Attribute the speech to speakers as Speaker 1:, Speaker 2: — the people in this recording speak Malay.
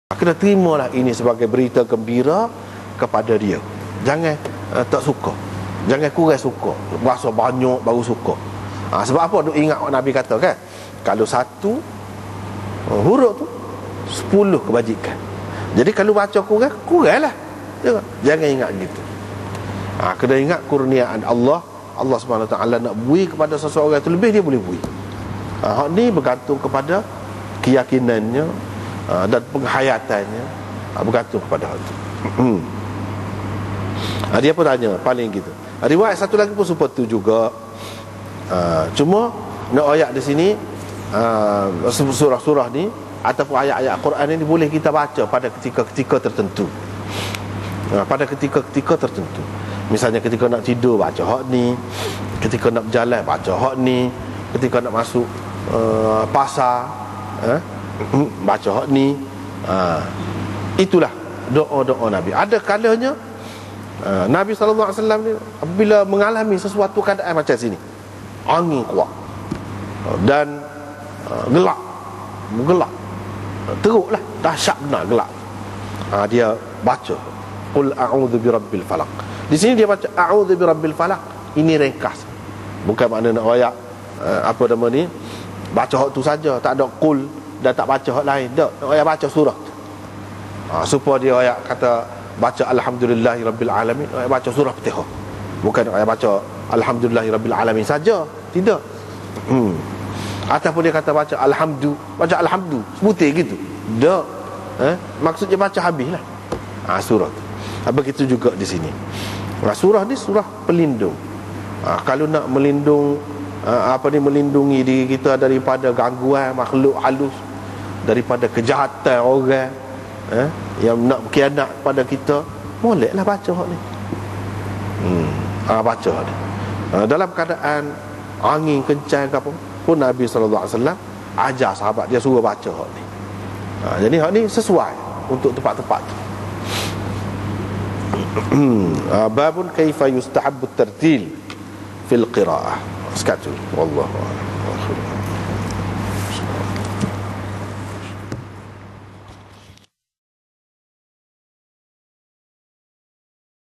Speaker 1: Kena terimalah ini sebagai berita gembira kepada dia. Jangan tak suka. Jangan kurang suka. Rasa banyak baru suka. Sebab apa? Duk ingat Nabi kata kan, kalau satu huruf tu 10 kebajikan. Jadi kalau baca kurang lah. Jangan ingat gitu. Kena ingat kurniaan Allah. Allah SWT nak beri kepada seseorang itu lebih, dia boleh beri. Hak ni bergantung kepada keyakinannya dan penghayatannya, bergantung kepada hal itu. Dia pun tanya paling gitu. Riwayat satu lagi pun seperti juga. Cuma nak ayat di sini, surah-surah ni ataupun ayat-ayat Quran ini boleh kita baca pada ketika-ketika tertentu. Pada ketika-ketika tertentu. Misalnya ketika nak tidur baca hak ni, ketika nak berjalan baca hak ni, ketika nak masuk pasar baca hak ni. Itulah doa-doa Nabi. Ada kalanya Nabi SAW ni apabila mengalami sesuatu keadaan macam sini, angin kuat dan gelap, teruklah, dahsyat benar gelap, dia baca qul a'udzu birabbil falaq. Di sini dia baca a'udzu birabbil falaq. Ini ringkas, bukan makna nak royak apa nama ni, baca hak tu saja, tak ada qul dan tak baca hak lain. Tak, nak royak baca surah tu. Supaya dia royak kata baca alhamdulillahirabbil alamin, royak baca surah Fatihah. Bukan nak royak baca alhamdulillahirabbil alamin saja. Tidak. Ataupun dia kata baca alhamdu sebutir gitu. Tak. Maksudnya baca habislah surah tu. Begitu juga di sini. Surah ni surah pelindung. Kalau nak melindung melindungi diri kita daripada gangguan makhluk halus, daripada kejahatan orang yang nak berkhianat pada kita, bolehlah baca hak ni. Baca hak ni. Dalam keadaan angin kencang ke apa pun, Nabi SAW ajar sahabat dia suruh baca hak ni. Jadi hak ni sesuai untuk tempat-tempat tu. Babun kaifa yustahabbu tartil fil qiraah. Sekatu wallahu a'lam.